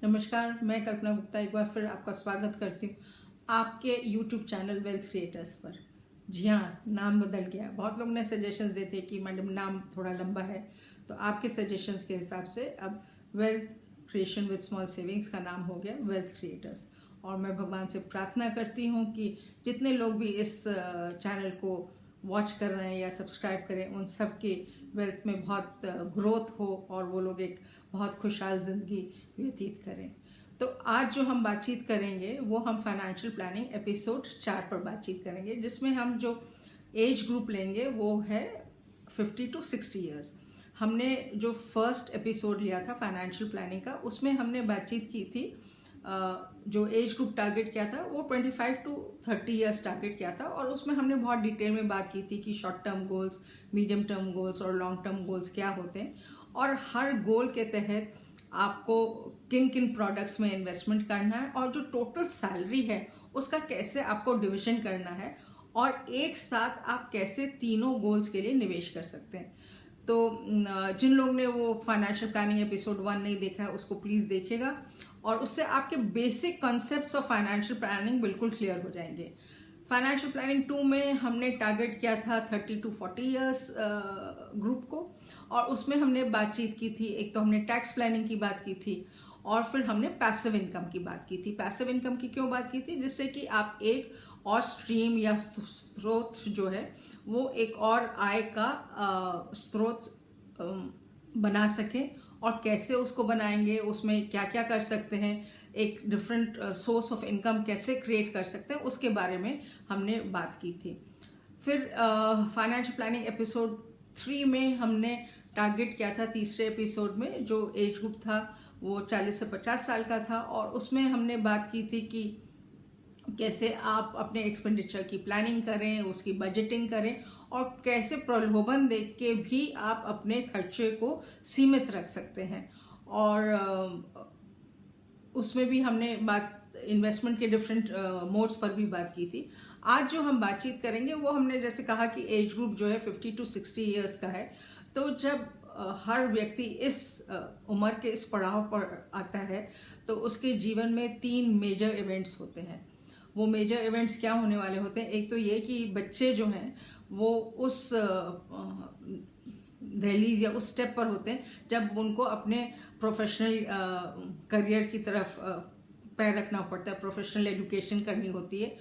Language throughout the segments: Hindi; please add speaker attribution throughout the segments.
Speaker 1: नमस्कार, मैं कल्पना गुप्ता एक बार फिर आपका स्वागत करती हूँ आपके YouTube चैनल वेल्थ क्रिएटर्स पर। जी हाँ, नाम बदल गया। बहुत लोग ने सजेशंस देते कि मैडम नाम थोड़ा लंबा है, तो आपके सजेशंस के हिसाब से अब wealth creation with small savings का नाम हो गया वेल्थ क्रिएटर्स। और मैं भगवान से प्रार्थना करती हूँ कि जितने लोग भी इस चैनल को वॉच कर रहे हैं या सब्सक्राइब करें, उन सब की वेल्थ में बहुत ग्रोथ हो और वो लोग एक बहुत खुशहाल ज़िंदगी व्यतीत करें। तो आज जो हम बातचीत करेंगे वो हम फाइनेंशियल प्लानिंग एपिसोड 4 पर बातचीत करेंगे, जिसमें हम जो एज ग्रुप लेंगे वो है 50 to 60 ईयर्स। हमने जो फर्स्ट एपिसोड लिया था फाइनेंशियल प्लानिंग का, उसमें हमने बातचीत की थी जो एज ग्रुप टारगेट किया था वो 25 to 30 ईयर्स टारगेट किया था, और उसमें हमने बहुत डिटेल में बात की थी कि short term goals, medium term goals और लॉन्ग टर्म गोल्स क्या होते हैं, और हर गोल के तहत आपको किन किन प्रोडक्ट्स में इन्वेस्टमेंट करना है और जो टोटल सैलरी है उसका कैसे आपको डिविजन करना है, और एक साथ आप कैसे तीनों गोल्स के लिए निवेश कर सकते हैं। तो जिन लोग ने वो फाइनेंशियल प्लानिंग एपिसोड 1 नहीं देखा है उसको प्लीज़ देखिएगा, और उससे आपके basic concepts of financial planning बिल्कुल क्लियर हो जाएंगे। फाइनेंशियल प्लानिंग 2 में हमने टारगेट किया था 30 to 40 ईयर्स ग्रुप को, और उसमें हमने बातचीत की थी, एक तो हमने टैक्स प्लानिंग की बात की थी और फिर हमने पैसिव इनकम की बात की थी। पैसिव इनकम की क्यों बात की थी? जिससे कि आप एक और स्ट्रीम या स्रोत जो है वो एक और आय का स्रोत बना सकें, और कैसे उसको बनाएंगे, उसमें क्या क्या कर सकते हैं, एक डिफरेंट सोर्स ऑफ इनकम कैसे क्रिएट कर सकते हैं, उसके बारे में हमने बात की थी। फिर फाइनेंशियल प्लानिंग एपिसोड 3 में हमने टारगेट किया था, तीसरे एपिसोड में जो एज ग्रुप था वो 40 से 50 साल का था, और उसमें हमने बात की थी कि कैसे आप अपने एक्सपेंडिचर की प्लानिंग करें, उसकी बजटिंग करें, और कैसे प्रलोभन देख के भी आप अपने खर्चे को सीमित रख सकते हैं। और उसमें भी हमने बात इन्वेस्टमेंट के डिफरेंट मोड्स पर भी बात की थी। आज जो हम बातचीत करेंगे वो हमने जैसे कहा कि एज ग्रुप जो है 50 to 60 ईयर्स का है, तो जब हर व्यक्ति इस उम्र के इस पड़ाव पर आता है तो उसके जीवन में 3 मेजर इवेंट्स होते हैं। वो मेजर इवेंट्स क्या होने वाले होते हैं? एक तो ये कि बच्चे जो हैं वो उस दहलीज या उस स्टेप पर होते हैं जब उनको अपने प्रोफेशनल करियर की तरफ पैर रखना पड़ता है, प्रोफेशनल एजुकेशन करनी होती है,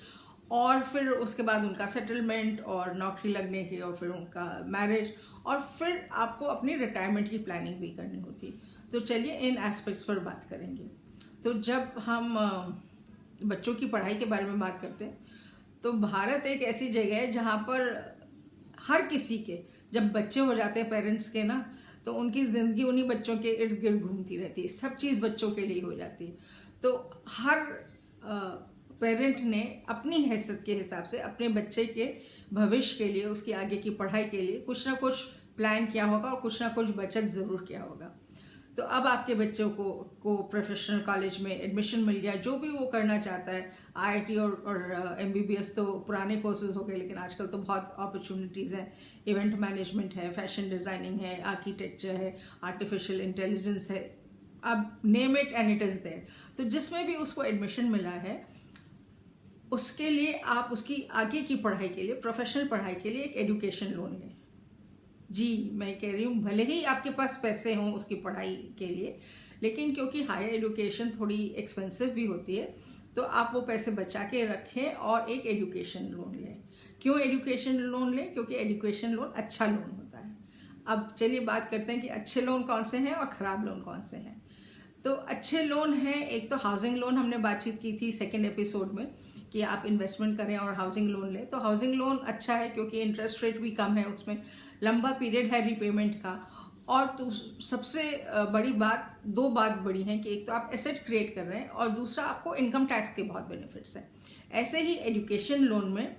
Speaker 1: और फिर उसके बाद उनका सेटलमेंट और नौकरी लगने की, और फिर उनका मैरिज, और फिर आपको अपनी रिटायरमेंट की प्लानिंग भी करनी होती है। तो चलिए इन एस्पेक्ट्स पर बात करेंगे। तो जब हम बच्चों की पढ़ाई के बारे में बात करते हैं तो भारत एक ऐसी जगह है जहाँ पर हर किसी के जब बच्चे हो जाते हैं पेरेंट्स के ना, तो उनकी ज़िंदगी उन्हीं बच्चों के इर्द गिर्द घूमती रहती है, सब चीज़ बच्चों के लिए हो जाती है। तो हर पेरेंट ने अपनी हैसियत के हिसाब से अपने बच्चे के भविष्य के लिए, उसकी आगे की पढ़ाई के लिए कुछ ना कुछ प्लान किया होगा और कुछ ना कुछ बचत ज़रूर किया होगा। तो अब आपके बच्चों को प्रोफेशनल कॉलेज में एडमिशन मिल गया, जो भी वो करना चाहता है, आईआईटी और एमबीबीएस तो पुराने कोर्सेज हो गए, लेकिन आजकल तो बहुत अपॉर्चुनिटीज़ हैं। इवेंट मैनेजमेंट है, फैशन डिज़ाइनिंग है, आर्किटेक्चर है, आर्टिफिशियल इंटेलिजेंस है, अब name it and it is there. तो जिसमें भी उसको एडमिशन मिला है उसके लिए आप उसकी आगे की पढ़ाई के लिए, प्रोफेशनल पढ़ाई के लिए एक एजुकेशन लोन लें। जी मैं कह रही हूँ, भले ही आपके पास पैसे हों उसकी पढ़ाई के लिए, लेकिन क्योंकि हायर एजुकेशन थोड़ी एक्सपेंसिव भी होती है, तो आप वो पैसे बचा के रखें और एक एजुकेशन लोन लें। क्यों एजुकेशन लोन लें? क्योंकि एजुकेशन लोन अच्छा लोन होता है। अब चलिए बात करते हैं कि अच्छे लोन कौन से हैं और ख़राब लोन कौन से हैं। तो अच्छे लोन हैं, एक तो हाउसिंग लोन हमने बातचीत की थी सेकेंड एपिसोड में कि आप इन्वेस्टमेंट करें और हाउसिंग लोन लें। तो हाउसिंग लोन अच्छा है क्योंकि इंटरेस्ट रेट भी कम है, उसमें लंबा पीरियड है रीपेमेंट का, और तो सबसे बड़ी बात, 2 बात बड़ी हैं कि एक तो आप एसेट क्रिएट कर रहे हैं और दूसरा आपको इनकम टैक्स के बहुत बेनिफिट्स हैं। ऐसे ही एजुकेशन लोन में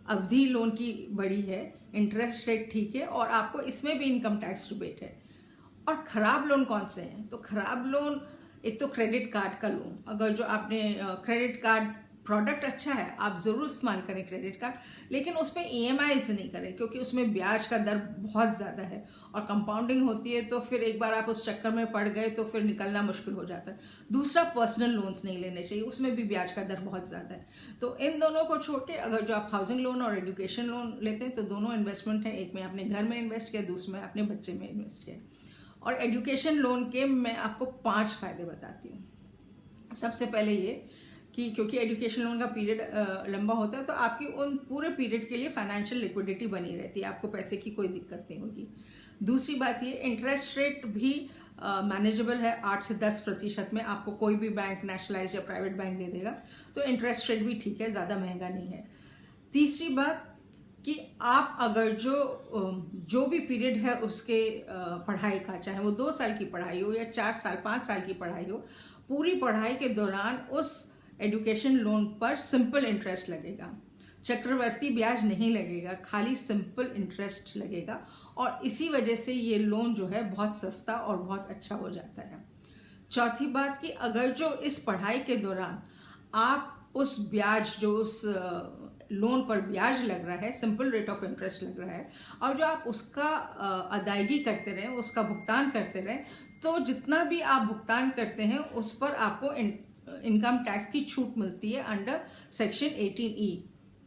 Speaker 1: अवधि लोन की बड़ी है, इंटरेस्ट रेट ठीक है, और आपको इसमें भी इनकम टैक्स रिबेट है। और ख़राब लोन कौन से हैं? तो ख़राब लोन, एक तो क्रेडिट कार्ड का लोन, अगर जो आपने क्रेडिट कार्ड प्रोडक्ट अच्छा है, आप ज़रूर इस्तेमाल करें क्रेडिट कार्ड, लेकिन उसमें EMIs नहीं करें, क्योंकि उसमें ब्याज का दर बहुत ज़्यादा है और कंपाउंडिंग होती है, तो फिर एक बार आप उस चक्कर में पड़ गए तो फिर निकलना मुश्किल हो जाता है। दूसरा, पर्सनल लोन्स नहीं लेने चाहिए, उसमें भी ब्याज का दर बहुत ज़्यादा है। तो इन दोनों को छोड़ के अगर जो आप हाउसिंग लोन और एजुकेशन लोन लेते हैं तो दोनों इन्वेस्टमेंट है, एक में आपने घर में इन्वेस्ट किया, दूसरे में अपने बच्चे में इन्वेस्ट किया। और एजुकेशन लोन के मैं आपको 5 फायदे बताती हूँ। सबसे पहले ये कि क्योंकि एजुकेशन लोन का पीरियड लंबा होता है, तो आपकी उन पूरे पीरियड के लिए फाइनेंशियल लिक्विडिटी बनी रहती है, आपको पैसे की कोई दिक्कत नहीं होगी। दूसरी बात ये, इंटरेस्ट रेट भी मैनेजेबल है, 8 से 10% में आपको कोई भी बैंक, नेशनलाइज या प्राइवेट बैंक दे देगा, तो इंटरेस्ट रेट भी ठीक है, ज़्यादा महंगा नहीं है। तीसरी बात कि आप अगर जो भी पीरियड है उसके पढ़ाई का, चाहे वो 2 साल की पढ़ाई हो या 4 साल 5 साल की पढ़ाई हो, पूरी पढ़ाई के दौरान उस एजुकेशन लोन पर सिंपल इंटरेस्ट लगेगा, चक्रवर्ती ब्याज नहीं लगेगा, खाली सिंपल इंटरेस्ट लगेगा। और इसी वजह से ये लोन जो है बहुत सस्ता और बहुत अच्छा हो जाता है। चौथी बात कि अगर जो इस पढ़ाई के दौरान आप उस ब्याज, जो उस लोन पर ब्याज लग रहा है, सिंपल रेट ऑफ इंटरेस्ट लग रहा है, और जो आप उसका अदायगी करते रहें, उसका भुगतान करते रहें, तो जितना भी आप भुगतान करते हैं उस पर आपको इनकम टैक्स की छूट मिलती है अंडर सेक्शन 18E।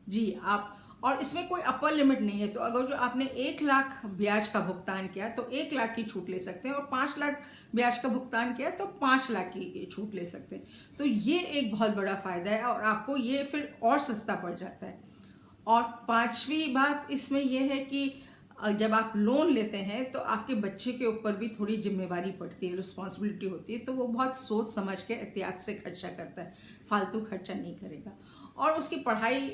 Speaker 1: जी, आप, और इसमें कोई अपर लिमिट नहीं है, तो अगर जो आपने 1 लाख ब्याज का भुगतान किया तो 1 लाख की छूट ले सकते हैं, और 5 लाख ब्याज का भुगतान किया तो 5 लाख की छूट ले सकते हैं। तो ये एक बहुत बड़ा फायदा है और आपको ये फिर और सस्ता पड़ जाता है। और 5वीं बात इसमें यह है कि जब आप लोन लेते हैं तो आपके बच्चे के ऊपर भी थोड़ी जिम्मेवारी पड़ती है, रिस्पॉन्सिबिलिटी होती है, तो वो बहुत सोच समझ के एहतियात से खर्चा करता है, फालतू खर्चा नहीं करेगा। और उसकी पढ़ाई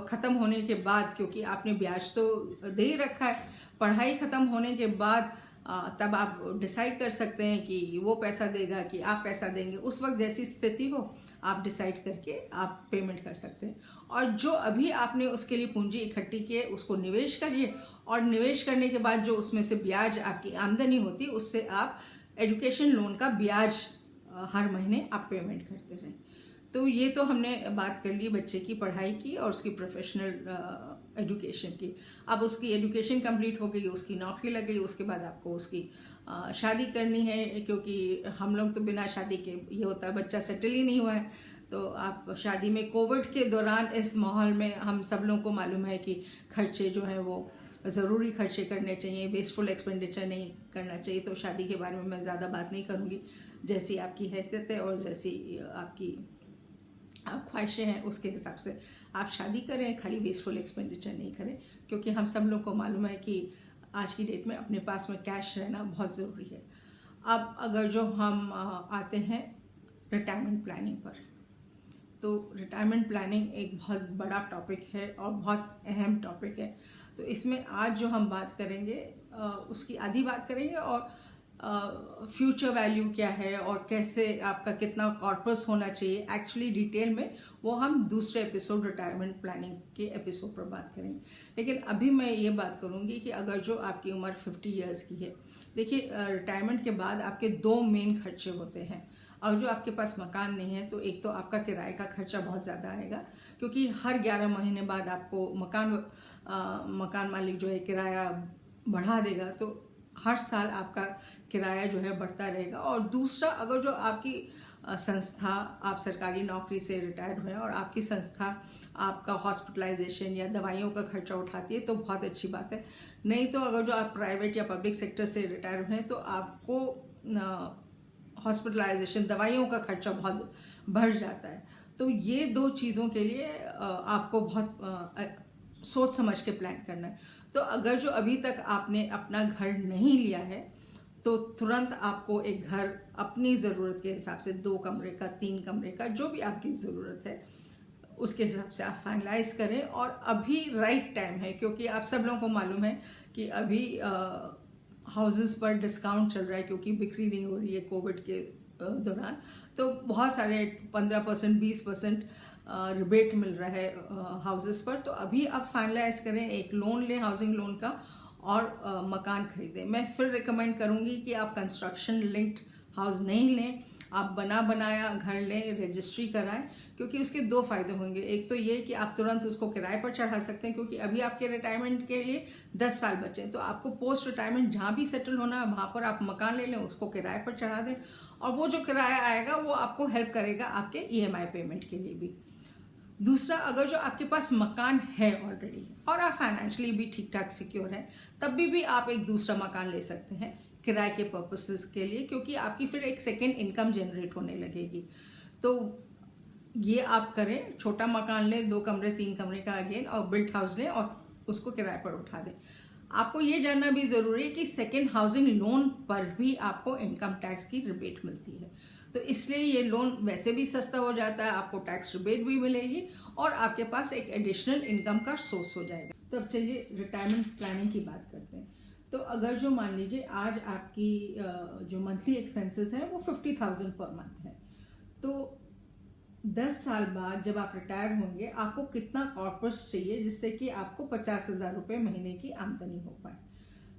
Speaker 1: ख़त्म होने के बाद, क्योंकि आपने ब्याज तो दे ही रखा है, पढ़ाई ख़त्म होने के बाद तब आप डिसाइड कर सकते हैं कि वो पैसा देगा कि आप पैसा देंगे। उस वक्त जैसी स्थिति हो आप डिसाइड करके आप पेमेंट कर सकते हैं। और जो अभी आपने उसके लिए पूंजी इकट्ठी की है उसको निवेश करिए, और निवेश करने के बाद जो उसमें से ब्याज आपकी आमदनी होती है उससे आप एजुकेशन लोन का ब्याज हर महीने आप पेमेंट करते रहें। तो ये तो हमने बात कर ली बच्चे की पढ़ाई की और उसकी प्रोफेशनल एजुकेशन की। अब उसकी एजुकेशन कंप्लीट हो गई, उसकी नौकरी लग गई, उसके बाद आपको उसकी शादी करनी है, क्योंकि हम लोग तो बिना शादी के, ये होता है बच्चा सेटल ही नहीं हुआ है, तो आप शादी में, कोविड के दौरान इस माहौल में हम सब लोगों को मालूम है कि खर्चे जो हैं वो ज़रूरी खर्चे करने चाहिए, वेस्टफुल एक्सपेंडिचर नहीं करना चाहिए। तो शादी के बारे में मैं ज़्यादा बात नहीं करूँगी, जैसी आपकी हैसियत है और जैसी आपकी ख्वाहिशें हैं उसके हिसाब से आप शादी करें, खाली वेस्टफुल एक्सपेंडिचर नहीं करें, क्योंकि हम सब लोग को मालूम है कि आज की डेट में अपने पास में कैश रहना बहुत ज़रूरी है। अब अगर जो हम आते हैं रिटायरमेंट प्लानिंग पर, तो रिटायरमेंट प्लानिंग एक बहुत बड़ा टॉपिक है और बहुत अहम टॉपिक है। तो इसमें आज जो हम बात करेंगे उसकी आधी बात करेंगे, और फ्यूचर वैल्यू क्या है और कैसे आपका कितना कॉर्पस होना चाहिए एक्चुअली डिटेल में, वो हम दूसरे एपिसोड रिटायरमेंट प्लानिंग के एपिसोड पर बात करेंगे। लेकिन अभी मैं ये बात करूँगी कि अगर जो आपकी उम्र 50 ईयर्स की है, देखिए रिटायरमेंट के बाद आपके 2 मेन खर्चे होते हैं। और जो आपके पास मकान नहीं है तो एक तो आपका किराए का खर्चा बहुत ज़्यादा आएगा, क्योंकि हर 11 महीने बाद आपको मकान मालिक जो है किराया बढ़ा देगा, तो हर साल आपका किराया जो है बढ़ता रहेगा। और दूसरा, अगर जो आपकी संस्था, आप सरकारी नौकरी से रिटायर हुए और आपकी संस्था आपका हॉस्पिटलाइजेशन या दवाइयों का खर्चा उठाती है तो बहुत अच्छी बात है। नहीं तो अगर जो आप प्राइवेट या पब्लिक सेक्टर से रिटायर हुए तो आपको हॉस्पिटलाइजेशन, दवाइयों का खर्चा बहुत बढ़ जाता है। तो ये 2 चीज़ों के लिए आपको बहुत सोच समझ के प्लान करना है। तो अगर जो अभी तक आपने अपना घर नहीं लिया है तो तुरंत आपको एक घर अपनी ज़रूरत के हिसाब से 2 कमरे का, 3 कमरे का, जो भी आपकी ज़रूरत है उसके हिसाब से आप फाइनलाइज करें। और अभी राइट टाइम है, क्योंकि आप सब लोगों को मालूम है कि अभी हाउसेस पर डिस्काउंट चल रहा है, क्योंकि बिक्री नहीं हो रही है कोविड के दौरान। तो बहुत सारे 15%, 20% रिबेट मिल रहा है हाउसेस पर। तो अभी आप फाइनलाइज करें, एक लोन लें हाउसिंग लोन का और मकान खरीदें। मैं फिर रिकमेंड करूंगी कि आप कंस्ट्रक्शन लिंक्ड हाउस नहीं लें, आप बना बनाया घर लें, रजिस्ट्री कराएं, क्योंकि उसके दो फायदे होंगे। एक तो ये कि आप तुरंत उसको किराए पर चढ़ा सकते हैं, क्योंकि अभी आपके रिटायरमेंट के लिए 10 साल बचे हैं, तो आपको पोस्ट रिटायरमेंट जहाँ भी सेटल होना है वहाँ पर आप मकान ले लें, उसको किराए पर चढ़ा दें, और वो जो किराया आएगा वो आपको हेल्प करेगा आपके EMI पेमेंट के लिए भी। दूसरा, अगर जो आपके पास मकान है ऑलरेडी और आप फाइनेंशियली भी ठीक ठाक सिक्योर हैं, तब भी आप एक दूसरा मकान ले सकते हैं किराए के पर्पसेस के लिए, क्योंकि आपकी फिर एक सेकेंड इनकम जनरेट होने लगेगी। तो ये आप करें, छोटा मकान लें, 2 कमरे 3 कमरे का अगेन, और बिल्ट हाउस लें और उसको किराए पर उठा दें। आपको ये जानना भी ज़रूरी है कि सेकेंड हाउसिंग लोन पर भी आपको इनकम टैक्स की रिबेट मिलती है, तो इसलिए ये लोन वैसे भी सस्ता हो जाता है, आपको टैक्स रिबेट भी मिलेगी और आपके पास एक एडिशनल इनकम का सोर्स हो जाएगा। तो अब चलिए रिटायरमेंट प्लानिंग की बात करते हैं। तो अगर जो मान लीजिए आज आपकी जो मंथली एक्सपेंसेस हैं वो 50,000 पर मंथ है, तो 10 साल बाद जब आप रिटायर होंगे आपको कितना कॉर्पस चाहिए जिससे कि आपको 50,000 रुपये महीने की आमदनी हो पाए।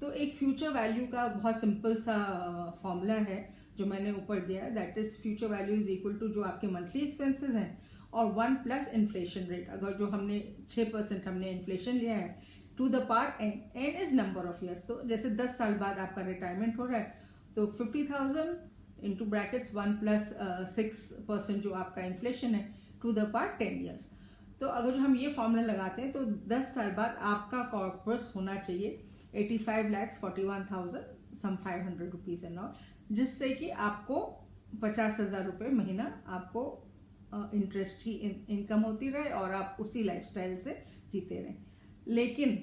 Speaker 1: तो एक फ्यूचर वैल्यू का बहुत सिंपल सा फॉर्मूला है जो मैंने ऊपर दिया है, that is future value is equal to जो आपके मंथली एक्सपेंसेस हैं और 1 प्लस इन्फ्लेशन रेट। अगर जो हमने 6% हमने इन्फ्लेशन लिया है to the power n is number of years, तो जैसे 10 साल बाद आपका रिटायरमेंट हो रहा है तो 50,000 इंटू ब्रैकेट्स 1 प्लस 6% जो आपका इन्फ्लेशन है टू द पावर 10 ईयर्स। तो अगर जो हम ये फॉर्मूला लगाते हैं तो 10 साल बाद आपका कॉर्पस होना चाहिए 85,41,000 सम 500 रुपीज़ एंड ऑल, जिससे कि आपको 50,000 रुपये महीना आपको इंटरेस्ट की इनकम होती रहे और आप उसी लाइफस्टाइल से जीते रहें। लेकिन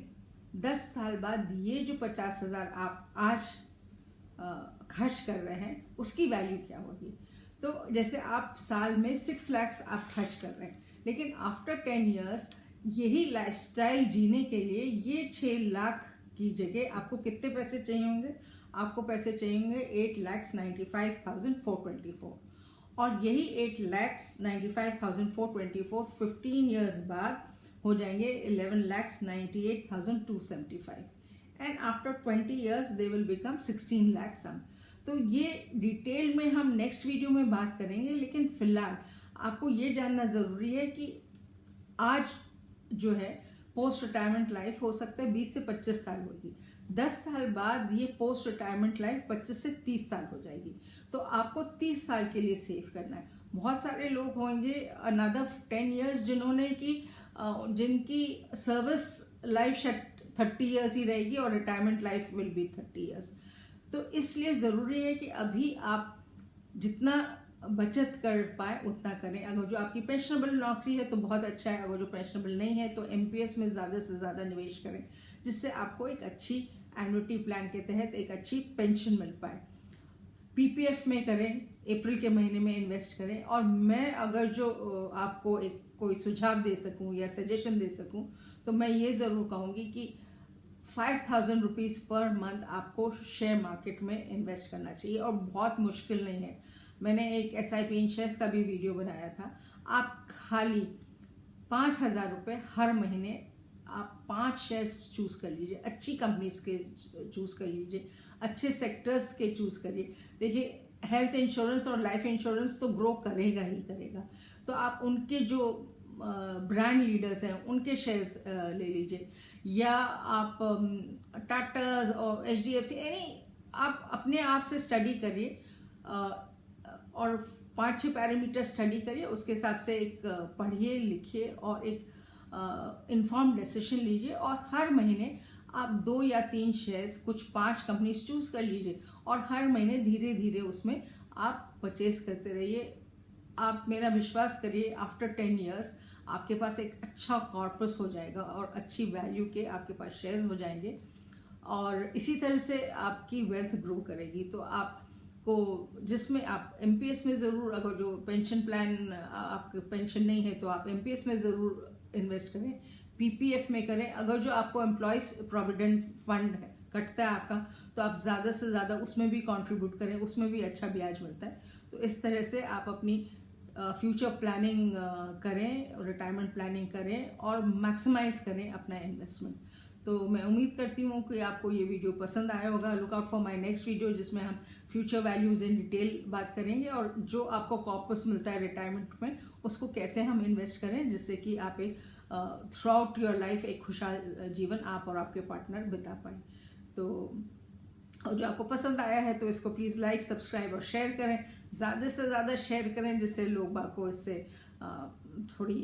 Speaker 1: 10 साल बाद ये जो 50,000 आप आज खर्च कर रहे हैं उसकी वैल्यू क्या होगी। तो जैसे आप साल में 6 लाख आप खर्च कर रहे हैं, लेकिन आफ्टर 10 ईयर्स यही लाइफस्टाइल जीने के लिए ये 6 लाख की जगह आपको कितने पैसे चाहिए होंगे? आपको पैसे चाहिए होंगे 8,95,424, और यही 8,95,424 15 ईयर्स बाद हो जाएंगे 11,98,275 and after 20 years they will become 16 lakh sum. तो ये डिटेल में हम नेक्स्ट वीडियो में बात करेंगे, लेकिन फिलहाल आपको ये जानना ज़रूरी है कि आज जो है पोस्ट रिटायरमेंट लाइफ हो सकता है 20 से 25 साल होगी, 10 साल बाद ये पोस्ट रिटायरमेंट लाइफ 25 से 30 साल हो जाएगी। तो आपको 30 साल के लिए सेव करना है। बहुत सारे लोग होंगे अनदर 10 ईयर्स जिन्होंने की जिनकी सर्विस लाइफ 30 ईयर्स ही रहेगी और retirement life will be 30 years. तो इसलिए ज़रूरी है कि अभी आप जितना बचत कर पाए उतना करें। अगर जो आपकी पेंशनेबल नौकरी है तो बहुत अच्छा है, अगर जो पेंशनेबल नहीं है तो MPS में ज़्यादा से ज़्यादा निवेश करें, जिससे आपको एक अच्छी एन्युटी प्लान के तहत एक अच्छी पेंशन मिल पाए। PPF में करें, अप्रैल के महीने में इन्वेस्ट करें। और मैं अगर जो आपको एक कोई सुझाव दे सकूं या सजेशन दे सकूं तो मैं ये ज़रूर कहूँगी कि 5,000 रुपीज़ पर मंथ आपको शेयर मार्केट में इन्वेस्ट करना चाहिए, और बहुत मुश्किल नहीं है। मैंने एक SIP इन शेयर्स का भी वीडियो बनाया था। आप खाली 5,000 रुपये हर महीने आप 5 शेयर्स चूज़ कर लीजिए, अच्छी कंपनीज के चूज़ कर लीजिए, अच्छे सेक्टर्स के चूज़ करिए। देखिए हेल्थ इंश्योरेंस और लाइफ इंश्योरेंस तो ग्रो करेगा ही करेगा, तो आप उनके जो ब्रांड लीडर्स हैं उनके शेयर्स ले लीजिए, या आप टाटाज और HDFC यानी आप अपने आप से स्टडी करिए और 5-6 पैरामीटर स्टडी करिए, उसके हिसाब से एक पढ़िए लिखिए और एक इन्फॉर्म डिसीजन लीजिए, और हर महीने आप 2 या 3 शेयर्स कुछ 5 कंपनीज चूज़ कर लीजिए और हर महीने धीरे धीरे उसमें आप परचेज करते रहिए। आप मेरा विश्वास करिए आफ्टर 10 ईयर्स आपके पास एक अच्छा कॉर्पस हो जाएगा और अच्छी वैल्यू के आपके पास शेयर्स हो जाएंगे, और इसी तरह से आपकी वेल्थ ग्रो करेगी। तो आपको जिसमें आप MPS में ज़रूर, अगर जो पेंशन प्लान आपके पेंशन नहीं है तो आप MPS में ज़रूर इन्वेस्ट करें, PPF में करें। अगर जो आपको एम्प्लॉयज़ प्रोविडेंट फंड है कटता है आपका तो आप ज़्यादा से ज़्यादा उसमें भी कंट्रीब्यूट करें, उसमें भी अच्छा ब्याज मिलता है। तो इस तरह से आप अपनी फ्यूचर प्लानिंग करें, रिटायरमेंट प्लानिंग करें और मैक्सिमाइज करें अपना इन्वेस्टमेंट। तो मैं उम्मीद करती हूँ कि आपको ये वीडियो पसंद आया होगा। Look out for my next video जिसमें हम फ्यूचर वैल्यूज़ इन डिटेल बात करेंगे और जो आपको कॉर्पस मिलता है रिटायरमेंट में उसको कैसे हम इन्वेस्ट करें जिससे कि आप एक थ्रू आउट योर लाइफ एक खुशहाल जीवन आप और आपके पार्टनर बिता पाएँ। तो और जो आपको पसंद आया है तो इसको प्लीज़ लाइक, सब्सक्राइब और शेयर करें, ज़्यादा से ज़्यादा शेयर करें जिससे लोग को इससे थोड़ी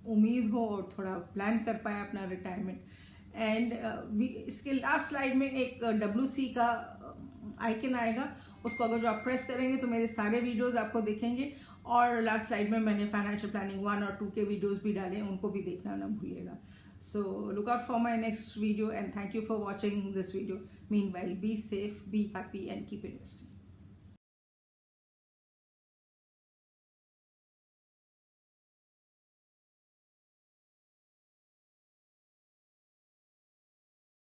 Speaker 1: उम्मीद हो और थोड़ा प्लान कर पाए अपना रिटायरमेंट। एंड इसके लास्ट स्लाइड में एक WC का आइकन आएगा, उसको अगर जो आप प्रेस करेंगे तो मेरे सारे वीडियोस आपको दिखेंगे। और लास्ट स्लाइड में मैंने फाइनेंशियल प्लानिंग 1 और 2 के वीडियोस भी डाले, उनको भी देखना ना भूलिएगा। So look out for my next video and thank you for watching this video. Meanwhile, be safe, be happy and keep investing.